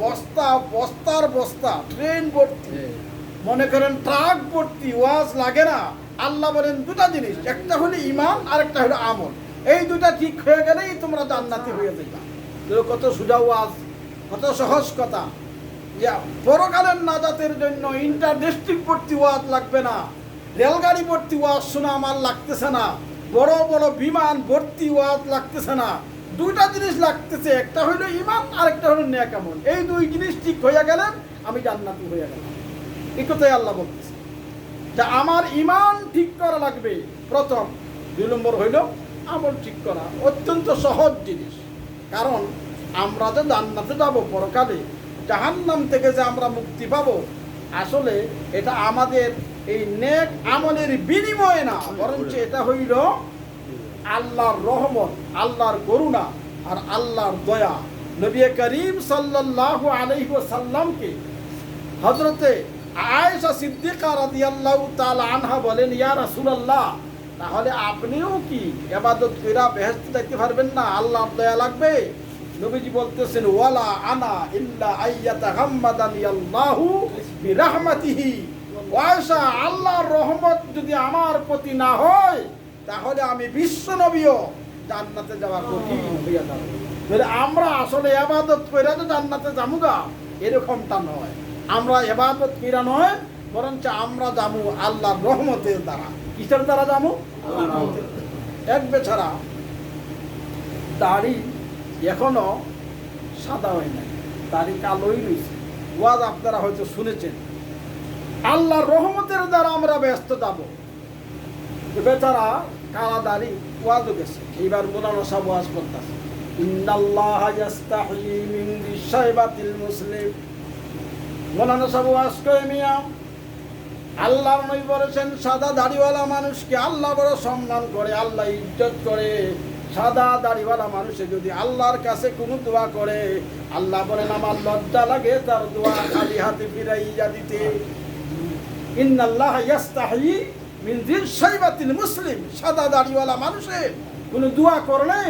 বস্তা বস্তার বস্তা ট্রেন ভর্তি, মনে করেন ট্রাক ভর্তি ওয়াজ লাগে না। আল্লাহ বলেন দুটা জিনিস, একটা হলো ঈমান আর একটা হলো আমল। এই দুটা ঠিক হয়ে গেলেই তোমরা জান্নাতি হয়ে যাইবা। কত সোজা ওয়াজ, কত সহজ কথা। যে পরকালের নাজাতের জন্য ইন্টার ডিস্ট্রিক্ট ভর্তি ওয়াজ লাগবে না, রেলগাড়ি ভর্তি ওয়াজ শোনা আমার লাগতেছে না, বড় বড় বিমান ভর্তি ওয়াজ লাগতেছে না। দুইটা জিনিস লাগতেছে, একটা হলো ঈমান আর একটা হলো নেক আমল। এই দুই জিনিস ঠিক হয়ে গেলেন আমি জান্নাতি হয়ে গেলাম। এই কথাই আল্লাহ বলতেছে যে আমার ঈমান ঠিক করা লাগবে প্রথম, 2 নম্বর হইল আমল ঠিক করা। অত্যন্ত সহজ জিনিস, কারণ আমরা যে জান্নাতে যাব পরকালে, জাহান্নাম থেকে যে আমরা মুক্তি পাবো, আসলে এটা আমাদের এই নেক আমলের বিনিময়ে না, বরঞ্চ এটা হইল আল্লাহর রহমত, আল্লাহর করুণা আর আল্লাহর দয়া। নবী করিম সাল্লাল্লাহু আলাইহি ওয়াসাল্লামকে হযরতে আয়েশা সিদ্দিকা রাদিয়াল্লাহু তাআলা আনহা বলেন, ইয়া রাসূলুল্লাহ, তাহলে আপনিও কি ইবাদত কইরা বেহেশতে যাইতে পারবেন না? আল্লাহর দয়া লাগবে? নবীজি বলতেছেন, ওয়ালা আনা ইল্লা আইয়াতাগাম্মাদানি আল্লাহু বিরাহমাতিহি। আয়েশা, আল্লাহর রহমত যদি আমার প্রতি না হয়, তাহলে আমি বিশ্ব নবীও জান্নাতে যাওয়া কঠিন হইয়া যাবে। তাহলে আমরা আসলে ইবাদত কইরা তো জান্নাতে যামুগা, এরকমটা নয়। আমরা ইবাদত কইরা নয়, বরঞ্চ আমরা যাবো আল্লাহর রহমতের দ্বারা। কিসের দ্বারা যাবো? এক বেচারা দাড়ি এখনো সাদা হয় নাই, দাড়ি কালোই রয়েছে। ওয়াজ আপনারা হয়তো শুনেছেন, আল্লাহর রহমতের দ্বারা আমরা ব্যস্ত যাব। বেচারা কালা দাড়ি ওয়াজও গেছে, এইবার মোলানা সাহেব ওয়াজ করতেছে, ইন্নাল্লাহা ইয়াস্তাহি মিন শাইবাতিল মুসলিম। মোলানা সাহেব ওয়াজ করে, মিয়া আল্লাহর নবী বলেছেন সাদা দাড়িওয়ালা মানুষকে আল্লাহ বড় সম্মান করে, আল্লাহ ইজ্জত করে। সাদা দাড়িওয়ালা মানুষে যদি আল্লাহর কাছে কোনো দোয়া করে, আল্লাহ বলেন আমার লজ্জা লাগে তার দোয়া খালি হাতে ফিরাইয়া দিতে। ইন্নাল্লাহা ইয়াস্তাহি মিন শাইবাতিল মুসলিম, সাদা দাড়িওয়ালা মানুষের কোনো দোয়া করলে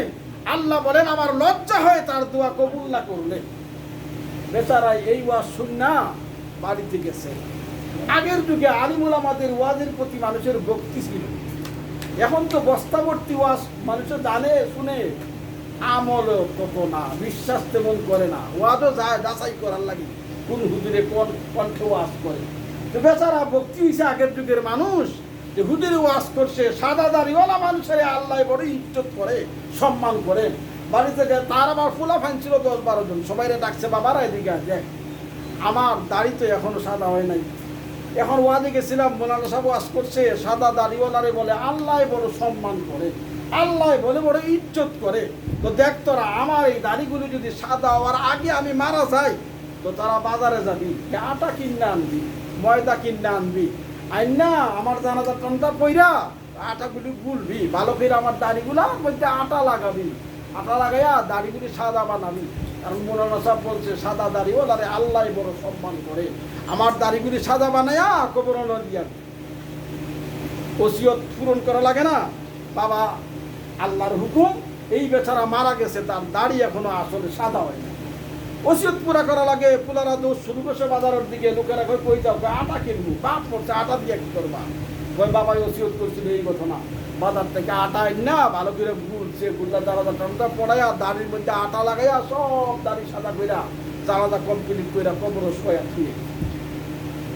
আল্লাহ বলেন আমার লজ্জা হয় তার দোয়া কবুল না করলে। বেচারাই এই ওয়াজ শুননা বাড়িতে গেছে। আগের যুগে আলিমুল আমাদের ওয়াজের প্রতি মানুষের ভক্তি ছিল, এখন তো বস্তাবর্তী ওয়াজ মানুষের জানে শুনে, আমল কত না, বিশ্বাস তেমন করে না। ওয়াজও যায় যাচাই করার লাগে কোন হুজুরে কোন কণ্ঠে ওয়াজ করে। তো বেচারা ভক্তি হয়েছে আগের যুগের মানুষ, যে হুজুরে ওয়াজ করছে, সাদা দাড়িওয়ালা মানুষের আল্লাহ বড় ইজ্জত করে, সম্মান করে। বাড়ি থেকে তার আবার ফুলা ফান ছিল 10-12 জন, সবাই ডাকছে, বাবারা এদিকে দেখ আমার দাড়ি তো এখনো সাদা হয় নাই। এখন ওয়াজে গেছিলাম, মোলানা সাহেব ওয়াজ করছে, সাদা দাড়িওয়ালারে বলে আল্লাহ বড় সম্মান করে, আল্লাহ বলে বড় ইজ্জত করে। তো দেখ তোরা, আমার এই দাড়িগুলো যদি সাদা হওয়ার আগে আমি মারা যাই, তো তারা বাজারে যাবি, আটা কিনে আনবি, ময়দা কিনে আনবি, আইন না আমার জানাজা টনটা পইরা আটাগুলি গুলবি, ভালো করে আমার দাড়িগুলা মধ্যে আটা লাগাবি, আটা লাগাইয়া দাড়িগুলি সাদা বানাবি। কারণ মোলানা সাহেব বলছে সাদা দাড়িওয়ালারে আল্লাহ বড় সম্মান করে, আমার দাড়িগুলি সাদা বানাইয়া কবর দিয়া ওসিয়ত পূরণ করা লাগে না বাবা, আল্লাহর হুকুম। এই বেচারা মারা গেছে, তার দাড়ি এখনো আসলে সাদা হয় না, ওসিয়ত পুরা করা লাগে। পুলারা দোষ শুরু করছে বাজারের দিকে, লোকেরা কই যাও, আটা কিনবো, বাপ করছে আটা দিয়ে কি করবা, কই বাবাই ওসিয়ত করছিল এই কথা না, বাজার থেকে আটা না ভালো করে গুলছে, গুল্লা জানাজা টানটা পড়াইয়া দাড়ির মধ্যে আটা লাগাইয়া সব দাড়ি সাদা কইরা জানাজা কমপ্লিট কইরা কবর শোয়া থুয়ে।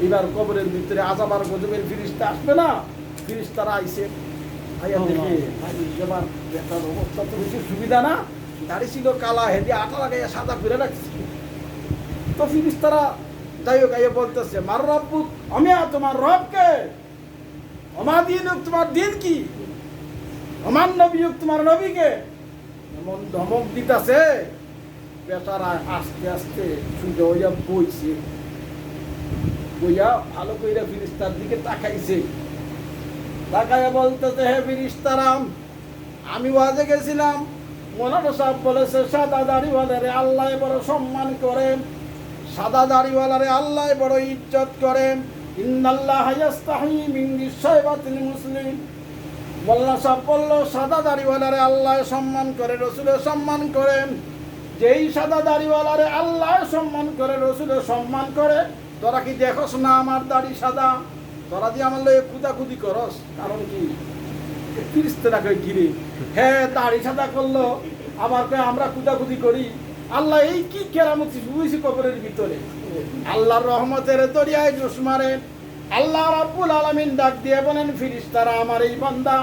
এবার কবরের ভিতরে আযাব আর গজবের ফিরিস্তা আসবে না, ফিরিস্তারা আইছে, আইয়া দেখে এবার বেটার অবস্থা তো বেশি সুবিধা না, দাড়ি ছিল কালা, হেঁটে আটা লাগাইয়া সাদা করে রাখছে। তো ফিরিস্তারা যাই হোক আইয়া বলতেছে, মার রব্বুক, আমি তোমার রবকে, আমার দিন তোমার দিন কি, আমার নবী তোমার নবীকে, এমন ধমক দিতেছে। বেচারা আস্তে আস্তে ছুটে হইয়া বইছে, বইয়া ভালো কইরা ফিরিস্তার দিকে তাকাইছে, তাকাইয়া বলতেছে, হে ফিরিস্তারাম, আমি ওয়াজে গেছিলাম, মোলানা সাহেব বলেছে সাদা দাড়িওয়ালারে আল্লাহ বড় সম্মান করেন, সাদা দাড়িওয়ালারে আল্লাহ বড় ইজ্জত করেন। ইন্নাল্লাহা ইয়াস্তাহি মিন শাইবাতিল মুসলিম। মোলানা সাহেব বলল সাদা দাড়িওয়ালারে আল্লাহ সম্মান করে, রাসূল সম্মান করেন, যেই সাদা দাড়িওয়ালারে আল্লাহ সম্মান করে, রসুল সম্মান করে, তোরা কি দেখোস না আমার দাড়ি সাদা? তোরা দিয়ে আমার লয়ে কুদাকুদি করস, কারণ কি? ফিরিস্তাকে ঘিরে হ্যাঁ দাড়ি সাদা করলো, আবার আমরা কুদাকুদি করি। আল্লাহ এই কি কেরামতি বুঝি কবরের ভিতরে। আল্লাহর রহমতের দরিয়ায় জোশ মারে। আল্লাহ রাব্বুল আলামিন ডাক দিয়ে বলেন, ফিরিস্তারা আমার এই বান্দা,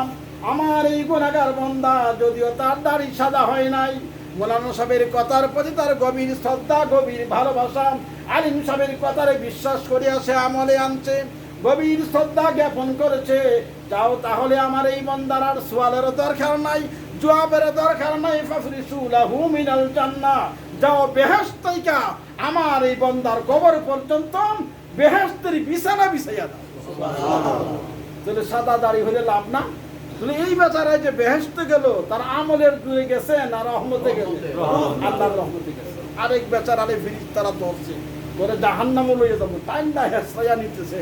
আমার এই গুনাহগার বান্দা, যদিও তার দাড়ি সাদা হয় নাই, মৌলানা সাহেবের কথার প্রতি তার গভীর শ্রদ্ধা, গভীর ভালোবাসা, আলিম সাহেবের কথারে বিশ্বাস করিয়া সে আমলে আনছে, গভীর শ্রদ্ধা জ্ঞাপন করেছে, যাও তাহলে আমার এই বান্দার আর সোয়ালের দরকার নাই, জবাবের দরকার নাই, ফাফরিসু লাহু মিনাল জান্নাহ, যাও বেহেশত থেকে আমার এই বান্দার কবর পর্যন্ত বেহেশতের বিছানা বিছাইয়া দাও। সুবহানাল্লাহ। তাহলে সাদা দাড়ি হলে লাভ না? তাহলে এই বেচারায় যে বেহেশতে গেল, তার আমলের দূরে গেছে না রহমতে গেছে? আল্লাহর রহমতে গেছে। আরেক বেচারারে ফিরিস্তারা ধরছে, করে জাহান্নামে লইয়া যাবো, তাই না হেসাইয়া নিতেছে।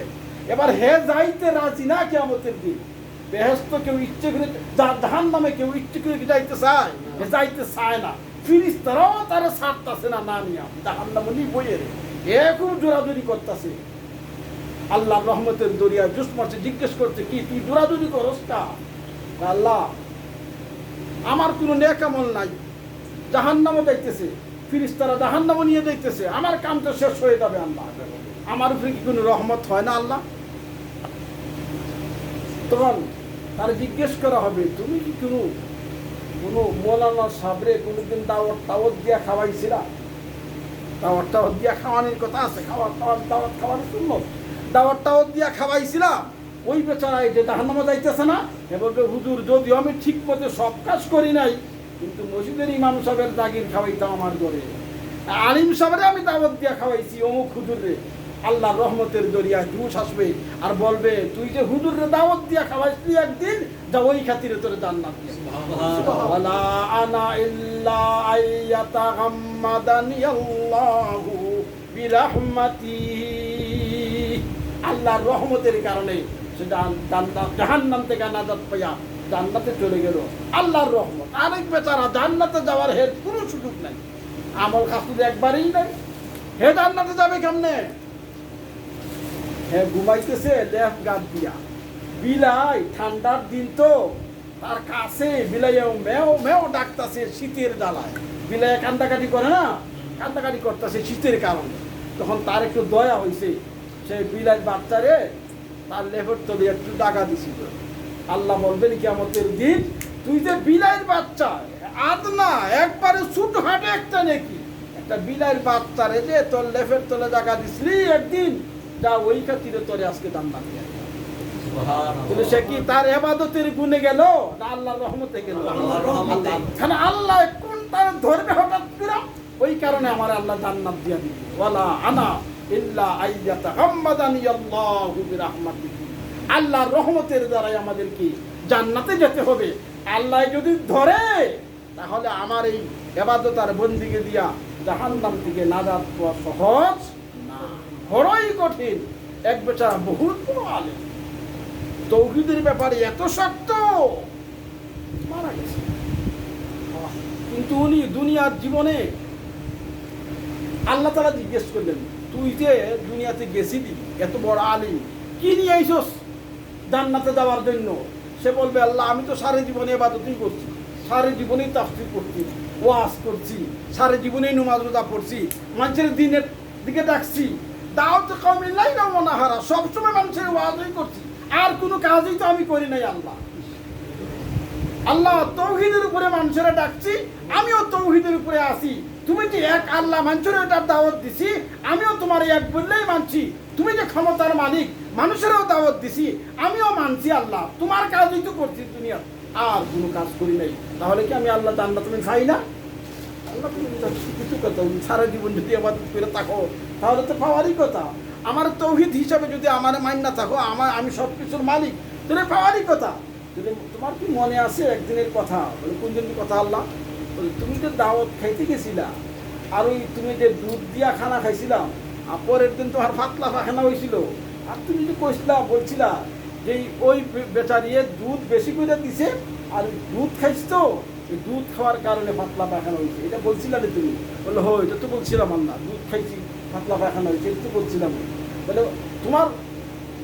এবার হে যাইতে রাজি না কিয়ামতের দিন। বেহেশত কেউ ইচ্ছে করে, জাহান্নামে কেউ ইচ্ছে করে কি যাইতে চায়? হে যাইতে চায় না। ফিরিস্তারাও তারা ছাড়তাছে না, না নিয়া জাহান্নামে নিবইয়ে রে। এ খুব জোরাজুরি করতেছে। আল্লাহর রহমতের দরিয়া জুস মারছে, জিজ্ঞেস করছে, কি তুই জোরাজুরি করস কা? আল্লাহ আমার কোনো নেক আমল নাই, জাহান্নামে যাইতেছে, ফিরিস্তারা জাহান্নামে নিয়ে যাইতেছে, আমার কাম তো শেষ হয়ে যাবে। আল্লাহ আমার উপরে কি কোনো রহমত হয় না? আল্লাহ তখন তার জিজ্ঞেস করা হবে, তুমি কি কোনো মৌলানা সাবরে কোনোদিন দাওয়াত দিয়া খাওয়াইছিলা? দাওয়াত দিয়া খাওয়ানোর কথা আছে, দাওয়াত খাওয়ানোর সুন্নত, দাওয়াত দিয়া খাওয়াইছিলাম। ওই বেচারায় যে জাহান্নামে যাইতেছে না, এবার হুজুর যদিও আমি ঠিক মতো সব কাজ করি নাই, কিন্তু মসজিদের ইমাম সাহেবের জাগির খাওয়াইতাম আমার ঘরে, আলিম সাহেবরে আমি দাওয়াত দিয়া খাওয়াইছি অমুক হুজুরে। আল্লাহর রহমতের দরিয়ায় জুস আসবে আর বলবে, তুই যে হুজুরে দাওয়াত দিয়া খাওয়াইছিলি একদিন, যা ওই খাতিরে তোরে জান্নাত দিয়ে। ওয়ালা আনা ইল্লা আইয়াতাগাম্মাদানি আল্লাহু বিরহমাতিহি। আল্লাহর রহমতের কারণে সে জাহান্নাম থেকে নাজাত পাইয়া জান্নাতে চলে গেল। আল্লাহর রহমত। আরেক বেচারা জান্নাতে যাওয়ার হের কোনো সুযোগ নাই, আমল খাসুদ একবারই নাই, হে জান্নাতে যাবে কেমনে? হে ঘুমাইতেছে লেফ গাছ দিয়া, বিলাই ঠান্ডার দিন তো, তার কাছে বিলাইও মেও মেও ডাকতেছে শীতের জ্বালায়। বিলাইয়া কান্দাকাটি করে না, কান্দাকাটি করতেছে শীতের কারণে। তখন তার একটু দয়া হয়েছে, সে বিলাই বাচ্চারে তার লেফের তলে একটু ডাকা দিছিল। আল্লাহ বলবেন কিয়ামতের দিন, তুই যে বিলাইয়ের বাচ্চা, আদ না একবারে ছোট হাটে একটা নাকি, একটা বিলাইয়ের বাচ্চারে যে তোর লেফের তলে জায়গা দিছিলি একদিন, যা ওই খাতিরে তোরে আজকে দাম না দিয়ে। তাহলে সে কি তার ইবাদতের গুণে গেল না আল্লাহর রহমতে গেল? কারণ আল্লাহ কোন তার ধরবে হঠাৎ করে, ওই কারণে আমার আল্লাহ জান্নাত দিয়ে দিবে। ওয়ালা আনা ইল্লা আইয়াতাগাম্মাদানি আল্লাহু বিরহমাতিহি। আল্লাহর রহমতের দ্বারাই আমাদের কি জান্নাতে যেতে হবে। আল্লাহ যদি ধরে, তাহলে আমার এই ইবাদত আর বন্দিকে দিয়া জাহান্নাম থেকে নাজাত পাওয়া সহজ না, বড়ই কঠিন। এক বেচারা বহুত বড় আলেম, তৌহিদের ব্যাপারে এত শক্ত, মারা গেছে। কিন্তু উনি দুনিয়ার জীবনে আল্লাহ তাআলা জিজ্ঞেস করলেন, তুই যে দুনিয়াতে গেছিলি এত বড় আলিম, কি নিয়ে আইছস জান্নাতে যাওয়ার জন্য? সে বলবে, আল্লাহ আমি তো সারা জীবনে ইবাদতই করছি, সারা জীবনেই তাফসীর করছি, ওয়াজ করছি, সারা জীবনেই নামাজ রোজা পড়ছি, মানুষের দিনের দিকে ডাকছি, দাওয়াত কওমি লাইলা ওয়া নাহারা, সবসময় মানুষের ওয়াজই করছি, আর কোনো কাজই তো আমি করি নাই। আল্লাহ তৌহিদের উপরে মানুষেরা ডাকছি, আমিও তৌহিদের উপরে আসি। তুমি যে এক আল্লাহ, মানুষের এটার দাওয়াত দিছি, আমিও তোমার এক বললেই মানছি। তুমি যে ক্ষমতার মালিক, মানুষেরও দাওয়াত দিছি, আমিও মানছি। আল্লাহ তোমার কাজই তো করছি দুনিয়া, আর কোনো কাজ করি নাই। তাহলে কি আমি আল্লাহ জান্নাত তুমি পাই না? আল্লাহ তুমি কিছু কথা, সারা জীবন যদি ইবাদত করে থাকো তাহলে তো পাওয়ারই কথা। আমার তৌহিদ হিসাবে যদি আমার মাইন না থাকো, আমি সব কিছুর মালিক, তাহলে পাওয়ারই কথা। যদি তোমার কি মনে আছে একদিনের কথা? বলে কোন দিনের কথা? আল্লাহ বলে, তুমি যে দাওয়াত খাইতে গেছিলা, আর ওই তুমি যে দুধ দিয়া খানা খাইছিলাম, আর পরের দিন তোমার পাতলা পাখানা হয়েছিল, আর তুমি যে কইছিলা বলছিলা যে ওই বেচারিয়ে দুধ বেশি করে দিছে, আর দুধ খাইছ তো এই দুধ খাওয়ার কারণে পাতলা পায়খানা হয়েছে, এটা বলছিলাম তুমি? বললো হো, এটা তো বলছিলাম আল্লাহ, দুধ খাইছি পাতলা পায়খানা হয়েছে, এটা তো বলছিলাম। বলে তোমার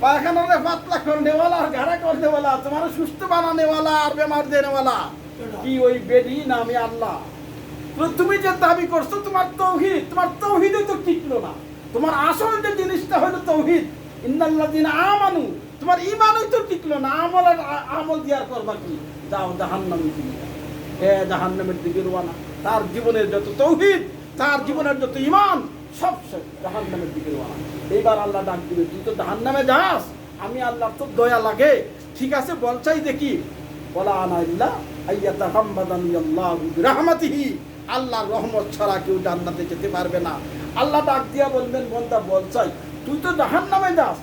পায়খানারে পাতলা করনেওয়ালা আর গাড়া করনেওয়ালা, তোমার সুস্থ বানানেওয়ালা আর বেমার দেনেওয়ালা কি ওই বেডি না আমি আল্লাহ? তুমি যে দাবি করছো তোমার তৌহিদে তো টিকলো না। তোমার আসল যে জিনিসটা হলো তৌহিদ, ইন্নাল্লাযিনা আমানু, তোমার ঈমানই তো টিকলো না। আমল দিয়ার করবা কি? যাও জাহান্নামের দিকে, জাহান্নামের দিকে রওনা। তার জীবনের যত তৌহিদ, তার জীবনের যত ঈমান, সব জাহান্নামের দিকে রওনা। এইবার আল্লাহ ডাক দিবে, তুই তো জাহান্নামে যাস, আমি আল্লাহ তো দয়া লাগে, ঠিক আছে বল চাই দেখি। বলা আনা ইল্লা আইয়াতাহাম্মাদানি আল্লাহু বিরহমাতিহি, আল্লাহর রহমত ছাড়া কেউ জান্নাতে যেতে পারবে না। আল্লাহ ডাক দিয়া বলবেন, বান্দা বল চাই, তুই তো জাহান্নামে যাস,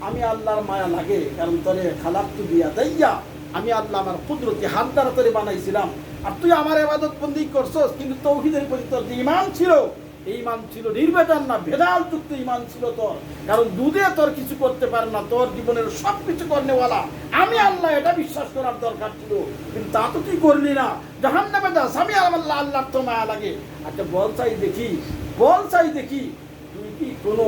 আমি আল্লাহর মায়া লাগে, কারণ তোরে খালাকতু বিয়া দাইয়া, আমি আল্লাহ আমার কুদরতি হাত দ্বারা তোরে বানাইছিলাম, আর তুই আমার ইবাদত বন্দি করছস, কিন্তু তৌহিদের প্রতি তোর যে ঈমান ছিল, এই ঈমান ছিল নির্বেজাল না, ভেদাল যুক্ত ঈমান ছিল তোর। কারণ দুধে তোর কিছু করতে পারে না, তোর জীবনের সব কিছু করনেওয়ালা আমি আল্লাহ, এটা বিশ্বাস করার দরকার ছিল, কিন্তু তা তো তুই করলি না, জাহান্নামে যাস, আমি আল্লাহ, আল্লাহর তো মায়া লাগে। আচ্ছা বল চাই দেখি, তুই কি কোনো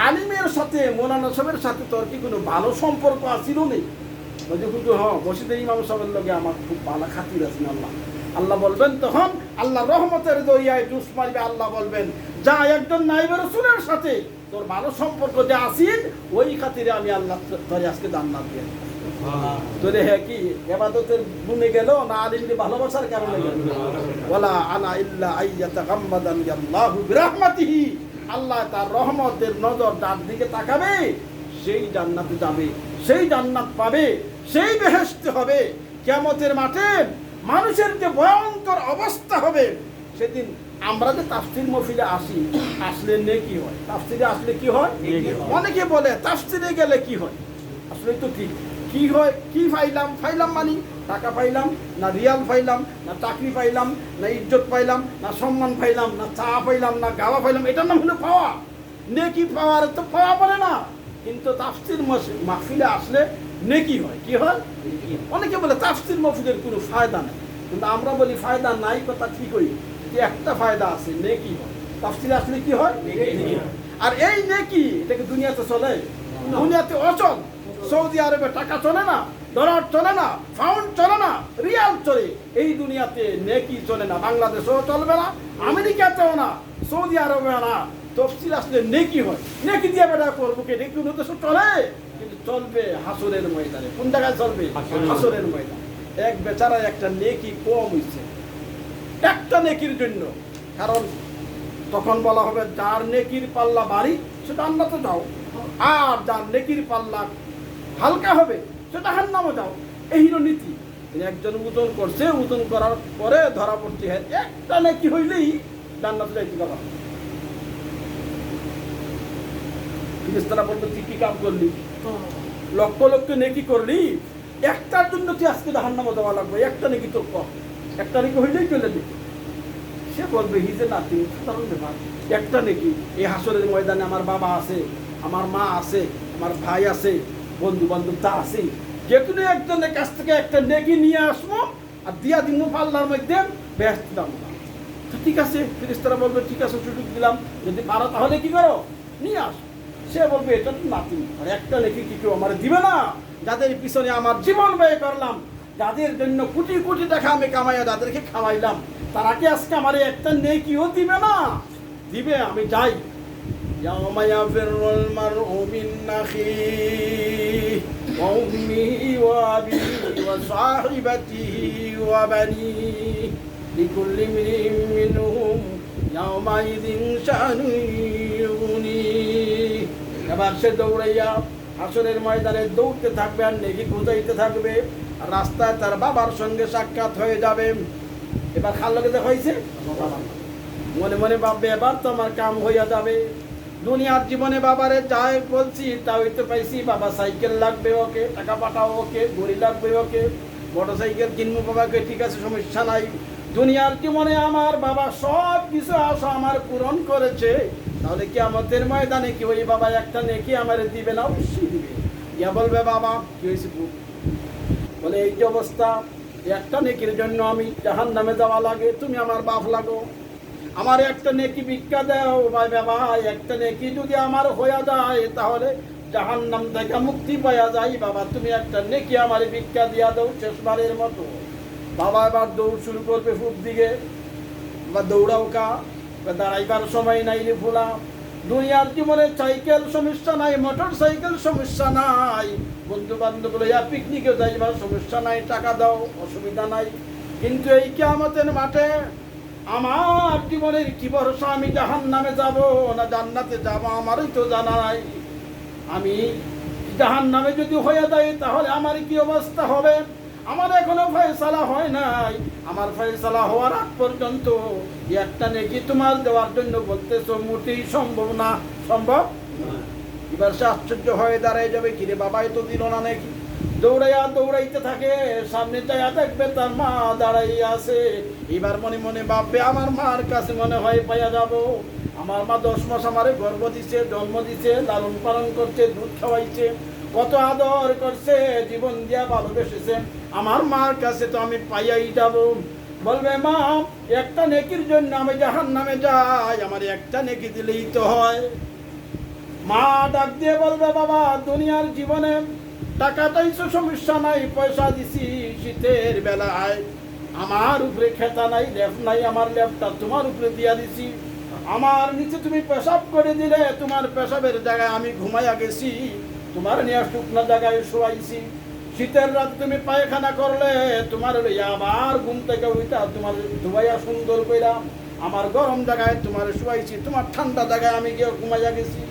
আলিমের সাথে, মৌলানা সাহেবের সাথে তোর কি কোনো ভালো সম্পর্ক আছিল নেই? বলছে কিন্তু হ্যাঁ, মসজিদের ইমাম সাহেবের লগে আমার খুব ভালো খাতির আছে আল্লাহ। আল্লাহ বলবেন তখন, আল্লাহ রহমতের দরিয়ায় ডুস মারবে, আল্লাহ বলবেন যা একজন নাইবে রাসূলের সাথে তোর ভালো সম্পর্ক যে আসিল, ওই খাতিরে আমি আল্লাহ তোরে আজকে জান্নাত দিয়ে তোরে। হ্যাঁ কি ইবাদতের গুণে গেল না আলিমকে ভালোবাসার কারণে গেল? ওয়ালা আনা ইল্লা আইয়াতাগাম্মাদানি আল্লাহু বিরহমাতিহি, আল্লাহ তার রহমতের নজর যার দিকে তাকাবে সেই জান্নাতে যাবে, সেই জান্নাত পাবে, সেই বেহেশতে হবে। কিয়ামতের মাঠে মানুষের যে ভয়ঙ্কর অবস্থা হবে সেদিন। আমরা যে তাফসীর মাহফিলে আসলে নেকি হয়, তাফসীরে আসলে কি হয়? অনেকে বলে তাফসীরে গেলে কি হয়, আসলে তো ঠিক কি হয়, কি ফাইলাম মানে টাকা পাইলাম না, রিয়াল পাইলাম না, চাকরি পাইলাম না, ইজ্জত পাইলাম না, সম্মান পাইলাম না, চা পাইলাম না, গাওয়া পাইলাম, এটার নাম হলো পাওয়া। নেকি পাওয়ার তো পাওয়া বলে না, কিন্তু তাফসীর মাহফিলে আসলে নেকি হয়, কি হয়? অনেকে বলে তাফসীর মাহফিলের কোনো ফায়দা নেই, কিন্তু আমরা বলি ফায়দা নাই, কথা ঠিক হই, একটা ফায়দা আছে, নেকি হয়। তাফসীরে আসলে কি হয়? নেকি হয়। আর এই নেকি এটাকে দুনিয়াতে চলে? দুনিয়াতে অচল। সৌদি আরবে টাকা চলে না, ডলার চলে না, পাউন্ড চলে না, রিয়াল চলে, এই দুনিয়াতে নেকি চলে না। বাংলাদেশেও চলবে না, আমেরিকাতেও না, সৌদি আরবে না। তাফসীর আসলে নেকি হয়, নেকি দিয়ে বেটা করবো কে? নেকি তো চলে, কিন্তু চলবে হাসরের ময়দানে। কোন জায়গায় চলবে? হাসরের ময়দানে। এক বেচারা একটা নেকি কম হইছে, একটা নেকির জন্য, কারণ তখন বলা হবে যার নেকির পাল্লা ভারী সেটা জান্নাতে যাও, আর যার নেকির পাল্লা হালকা হবে সেটা জাহান্নামে যাও। এই হলো নীতি। একজন ওজন করছে, ওজন করার পরে ধরা পড়ছে একটা নেকি হইলেই জান্নাতে যাইতে পারবা। ফেরেশতারা বলতো তুই কি কাম করলি, লক্ষ লক্ষ নেকি করলি, একটার জন্য তুই আজকে জাহান্নামে যাওয়া লাগবে, একটা নেকি তোর কম, একটা নেকি হইলেই চলে যেতে। সে বলবে হিজে নাতি সাধারণ ব্যাপার, একটা নেকি। এই হাসরের ময়দানে আমার বাবা আছে, আমার মা আছে, আমার ভাই আছে, বন্ধু বান্ধব তা আছে, যে কোনো একজনের কাছ থেকে একটা নেকি নিয়ে আসবো আর দিয়া দিব পাল্লার মধ্যে, ব্যস্ত দাম। তো ঠিক আছে, ফেরেশতারা বলবে ঠিক আছে, সুযোগ দিলাম, যদি পারো তাহলে কি করো, নিয়ে আস। সে বলবে এটা তো নাতি, আর একটা নেকি কি কেউ আমার দিবে না? যাদের পিছনে আমার জীবন ব্যয় করলাম, যাদের জন্য কোটি কোটি টাকা আমি কামাইয়া যাদেরকে খাওয়াইলাম, তারা কি আজকে আমার একটা নেকিও দিবে না? দিবে। আমি যাই। ইয়াওমা ইয়াফিরুল মারউ মিন আখিহি ওয়া উম্মিহি ওয়া আবিহি ওয়া সাহিবাতিহি ওয়া বানিহি লিকুল্লি ইমরিইন মিনহুম ইয়াওমাইযিন শানুন ইউগনিহি। এবার সে দৌড়াইয়া হাসরের ময়দানে দৌড়তে থাকবে আর নেকি খুঁজাইতে থাকবে, আর রাস্তায় তার বাবার সঙ্গে সাক্ষাৎ হয়ে যাবে। এবার খাল লগে দেখা হয়েছে, মনে মনে ভাববে এবার তো আমার কাম হইয়া যাবে। দুনিয়ার জীবনে বাবারে যাই বলছি তা হইতে পাইছি, বাবা সাইকেল লাগবে ওকে, টাকা পাঠাও ওকে, ঘড়ি লাগবে ওকে, মোটর সাইকেল কিনবো বাবাকে, ঠিক আছে সমস্যা নাই। দুনিয়ার জীবনে আমার বাবা সব কিছু আশা আমার পূরণ করেছে, তাহলে কি আমাদের ময়দানে কি ওই বাবা একটা নেকি আমার দিবে না? অবশ্যই দিবে। ইয়া বলবে বাবা কি হয়েছে, বলে এই যে অবস্থা, একটা নেকির জন্য আমি জাহান্নামে যাওয়া লাগে, তুমি আমার বাপ লাগো, আমার একটা নেকি ভিক্ষা দাও ভাই বাবা, একটা নেকি যদি আমার হয়ে যায় তাহলে জাহান্নাম থেকে মুক্তি পাওয়া যায়, বাবা তুমি একটা নেকি আমার ভিক্ষা দিয়া দাও শেষবারের মতো। বাবা এবার দৌড় শুরু করবে ফুট দিকে, বা দৌড়াও কা, দাঁড়াইবার সময় নাই রে ফোলা, দুনিয়ার জীবনে সাইকেল সমস্যা নাই, মোটর সাইকেল সমস্যা নাই, বন্ধু বান্ধব লইয়া পিকনিকে যাইবার সমস্যা নাই, টাকা দাও অসুবিধা নাই, কিন্তু এই কিয়ামতের মাঠে আমার জীবনের কি ভরসা, আমি জাহান্নামে যাব না জান্নাতে যাব আমারই তো জানা নাই। আমি জাহান্নামে যদি হয়ে যাই তাহলে আমার কি অবস্থা হবে, আমার এখনো ফয়সালা হয় নাই, আমার ফয়সালা হওয়ার আগ পর্যন্ত একটা নেকি তোমার দেওয়ার জন্য বলতেছো মোটেই সম্ভব না, সম্ভব না। এবার সে আশ্চর্য হয়ে দাঁড়ায় যাবে, কিরে বাবাই তো দিল না নাকি, দৌড়াইয়া দৌড়াইতে থাকে, সামনে যাইয়া দেখবে তার মা দাঁড়াইয়া আছে, এবার মনে মনে ভাববে আমার মার কাছে মনে হয় পাইয়া যাব, আমার মা 10 মাস আমারে গর্ভ দিছে, জন্ম দিছে, লালন পালন করছে, দুধ খাওয়াইছে, কত আদর করছে, জীবন দিয়া ভালোবেসেছে, আমার মার কাছে তো আমি পাইয়াই যাব। বলবে মা একটা নেকির জন্য আমি জাহান্নামে যাই, আমার একটা নেকি দিলেই তো হয়। মা ডাক দিয়ে বলবে বাবা দুনিয়ার জীবনে টাকাটাই তো সমস্যা নাই, পয়সা দিছি শীতের বেলায়, আমার উপরে খেতা নাই, লেপ নাই, আমার লেপটা তোমার উপরে দিয়া দিছি, আমার নিচে তুমি পেশাব করে দিলে, তোমার পেশাবের জায়গায় আমি ঘুমাইয়া গেছি, তোমার নিয়ে শুকনো জায়গায় শোয়াইছি, শীতের রাত তুমি পায়খানা করলে তোমার লইয়া আবার ঘুম থেকে উঠা তোমার ধুবাইয়া সুন্দর কইরা আমার গরম জায়গায় তোমার শোয়াইছি, তোমার ঠান্ডা জায়গায় আমি গিয়ে ঘুমাইয়া গেছি,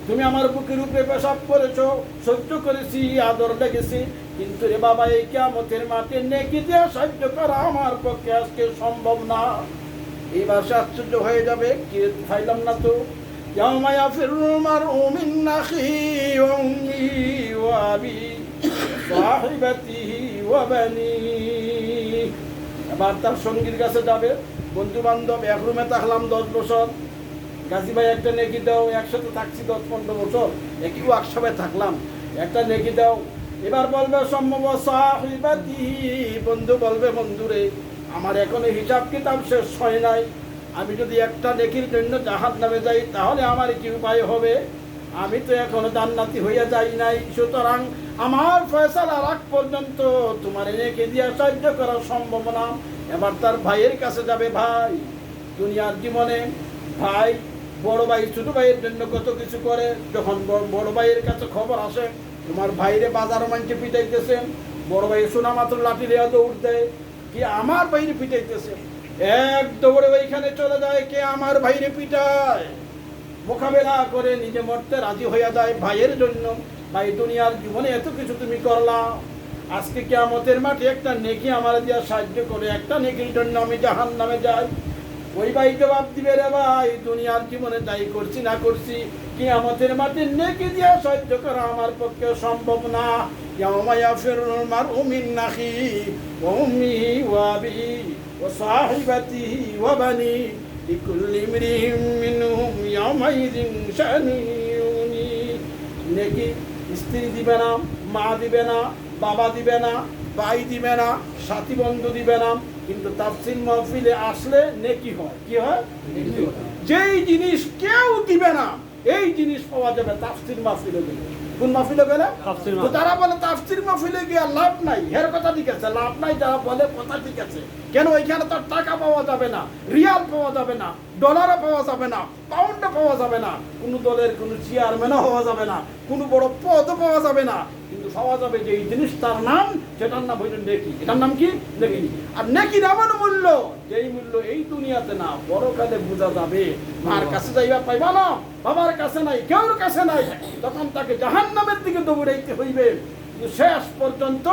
তুমি আমার বুকের উপরে পেশাব করেছো, সহ্য করেছি, আদর লেগেছি, কিন্তু রে বাবা এই কিয়ামতের মাঠে নেকি দিয়ে সহ্য করা আমার পক্ষে আজকে সম্ভব না। এইবার সে আশ্চর্য হয়ে যাবে, কি খাইলাম না তো, ইয়াউমা ইয়াফিরুল মারউ মিন আখিহি ওয়া উম্মিহি ওয়া আবিহি সাহিবাতিহি ওয়া বানিহি। এবার তার সঙ্গীর কাছে যাবে, বন্ধু বান্ধব এক রুমে থাকলাম 10 বছর, গাজী ভাই একটা নেকি দাও, একসাথে থাকছি 10-15 বছর, একই একসাথে থাকলাম, একটা নেকি দাও। এবার বলবে সম্ভব সাহিবাতিহি, বন্ধু বলবে বন্ধুরে আমার এখনো হিসাব কিতাব শেষ হয় নাই, আমি যদি একটা নেকির জন্য জাহান্নামে যাই তাহলে আমার কি উপায় হবে, আমি তো এখনো জান্নাতি হইয়া যাই নাই, সুতরাং আমার ফয়সালা রাখ পর্যন্ত তোমার নেকি দিয়া সাহায্য করা সম্ভব না। এবার তার ভাইয়ের কাছে যাবে, ভাই দুনিয়ার জীবনে ভাই বড় ভাই ছোট ভাইয়ের জন্য কত কিছু করে, যখন বড় ভাইয়ের কাছে খবর আসে তোমার ভাইরে বাজার মানছে পিটাইতেছে, বড় ভাই শোনা মাত্র লাঠি দেওয়া দৌড় দেয়, কি আমার ভাইরে পিটাইতেছে, এক দৌড়ে ওইখানে চলে যায়, কে আমার ভাইরে পিটায়, মোকাবেলা করে নিজে মরতে রাজি হইয়া যায় ভাইয়ের জন্য। ভাই দুনিয়ার জীবনে এত কিছু তুমি করলা, আজকে কিয়ামতের মাঠে একটা নেকি আমার দিয়া সাহায্য করে, একটা নেকির জন্য আমি জাহান্নামে যাই। ওই ভাই জবাব দিবে, রে ভাই দুনিয়ার জীবনে যাই করছি না করছি, কিয়ামতের মাঠে নেকি দিয়া সাহায্য করা আমার পক্ষে সম্ভব না। ইয়াউমা ইয়াফিরুল মারউ মিন আখিহি ওয়া উম্মিহি ওয়া আবিহি ওয়া সাহিবাতিহি ওয়া বানিহি লিকুল্লি ইমরিইন মিনহুম ইয়াউমাইযিন শাআনুন ইউগনি। নেকি স্ত্রী দিবে না, মা দিবে না, বাবা দিবে না, ভাই দিবে না, সাথী বন্ধু দিবে না, কিন্তু তাফসীর মাহফিলে আসলে নেকি হয়, কি হয়, যেই জিনিস কেউ দিবে না এই জিনিস পাওয়া যাবে তাফসীর মাহফিলে গেলে। কোন মাহফিলে গেলে? তো যারা বলে তাফসীর মাহফিলে গিয়ে লাভ নাই, এর কথা ঠিক আছে, লাভ নাই যারা বলে কথা ঠিক আছে, কেন ওইখানে তো টাকা পাওয়া যাবে না, রিয়াল পাওয়া যাবে না, ডলারও পাওয়া যাবে না, পাউন্ডও পাওয়া যাবে না, কোনো দলের কোনো চেয়ারম্যানও হওয়া যাবে না, কোনো বড় পদও পাওয়া যাবে না, কিন্তু পাওয়া যাবে যে এই জিনিস তার নাম, সেটার নাম হইল নেকি। এটার নাম কি? নেকি। আর নেকির এমন মূল্য, যেই মূল্য এই দুনিয়াতে না পরকালে বোঝা যাবে। মার কাছে যাইবা পাইবা না, বাবার কাছে নাই, কেউর কাছে নাই, তখন তাকে জাহান্নামের দিকে দৌড়াইতে হইবে। কিন্তু শেষ পর্যন্ত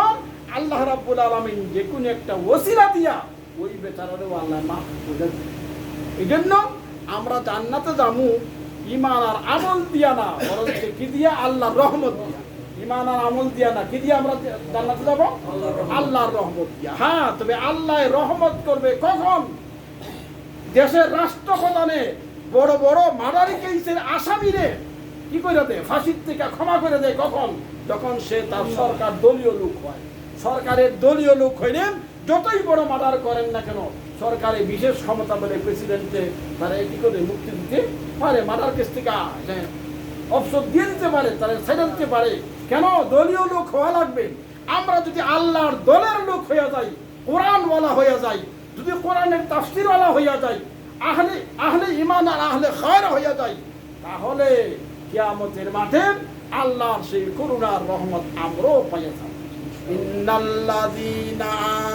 আল্লাহ রাব্বুল আলামিন যে কোনো একটা ওসিলা দিয়া ওই বেচারারও আল্লাহ মাফ করে দেন। এই জন্য আমরা জান্নাতে যাবো ঈমান আর আমল দিয়া না, বরং কি দিয়া? আল্লাহর রহমত দিয়া। ঈমান আর আমল দিয়া না, কি দিয়া আমরা জান্নাতে যাব? আল্লাহর রহমত দিয়া। হ্যাঁ, তবে আল্লাহ রহমত করবে কখন? দেশের রাষ্ট্রপ্রধানে বড় বড় মার্ডারি কেসের আসামিরে কি করে দেয়? ফাঁসির থেকে ক্ষমা করে দেয়। কখন? যখন সে তার সরকার দলীয় লোক হয়। সরকারের দলীয় লোক হইলেন যতই বড় মার্ডার করেন না কেন, সরকারি বিশেষ ক্ষমতা বলে প্রেসিডেন্টে তারা কি করে মুক্তি দিতে পারে, মার্ডার কেস থেকে অবসর দিয়ে দিতে পারে, তারা ছেড়ে দিতে পারে। কেন? দলীয় লোক হওয়া লাগবে। আমরা যদি আল্লাহর দলের লোক হয়ে যাই, কোরআনওয়ালা হয়ে যাই, যদি কোরআনের তাফসীরওয়ালা হইয়া যাই, আহলে ঈমান আর আহলে খায়র হইয়া যাই, তাহলে কিয়ামতের মাঠে আল্লাহর সেই করুণার রহমত আমরাও পাইয়া যাব। ইন্নাল্লাযীনা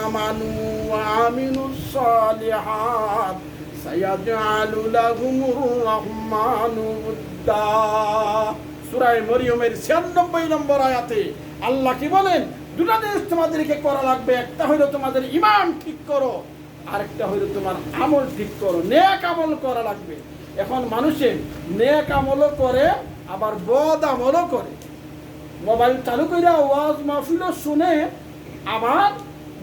আমানু ওয়া আমিলুস সালিহাত সায়াজআলু লাহুমুর রাহমানু উদ্দা। সূরা মরিয়মের 96 নম্বর আয়াতে আল্লাহ কি বলেন? দুটা জিনিস তোমাদেরকে করা লাগবে, একটা হইলো তোমাদের ঈমান ঠিক করো, আরেকটা হইলো তোমার আমল ঠিক করো, নেক আমল করা লাগবে। এখন মানুষের নেক আমলও করে আবার বদ আমলও করে। মোবাইল চালু করে ওয়াজ মাহফিলও শুনে আবার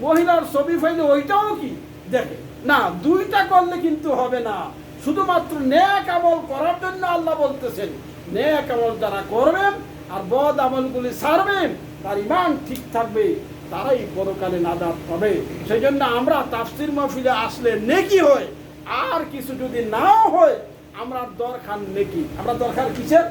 মহিলার ছবি ফাইলে ওইটাও কি দেখে না। দুইটা করলে কিন্তু হবে না। শুধুমাত্র নেক আমল করার জন্য আল্লাহ বলতেছেন, নেক আমল যারা করবেন আর বদ আমলগুলি ছাড়বেন, তার ঈমান ঠিক থাকবে, তারাই পরকালে নাজাত পাবে। সেই জন্য আমরা তাফসীর মাহফিলে আসলে নেকি হয়, আর কিছু যদি নাও হয় আমরা দরকার নেকি, আমরা দরকার কিসের?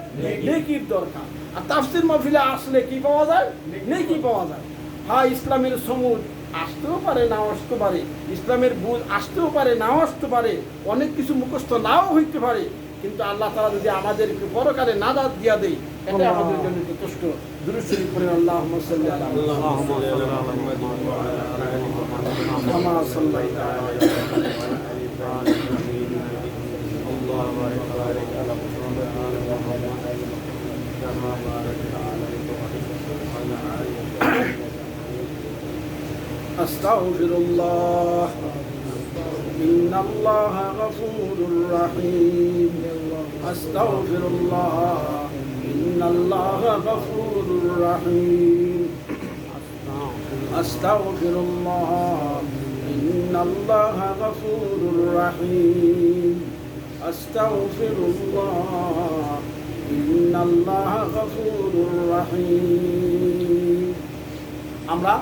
নেকির দরকার। আর তাফসীর মাহফিলে আসলে কি পাওয়া যায়? নেকি পাওয়া যায়। হ্যাঁ, ইসলামের সমুদ আসতেও পারে, নাও আসতে পারে, ইসলামের বুঝ আসতেও পারে, নাও আসতে পারে, অনেক কিছু মুখস্থ নাও হইতে পারে, কিন্তু আল্লাহ তাআলা যদি আমাদেরকে পরকালে নাজাত দিয়া দেয়, এটা আমাদের জন্য যথেষ্ট। দুরূদ শরীফ পড়েন, আল্লাহুম্মা সাল্লি আলা মুহাম্মাদ কামা সাল্লাইতা আলা আস্তাগফিরুল্লাহ ইন্নাল্লাহা গফুরুর রহিম। আস্তাগফিরুল্লাহ ইন্নাল্লাহা গফুরুর রহিম। আস্তাগফিরুল্লাহ ইন্নাল্লাহা গফুরুর রহিম। আস্তাগফিরুল্লাহ ইন্নাল্লাহা গফুরুর রহিম। আমরা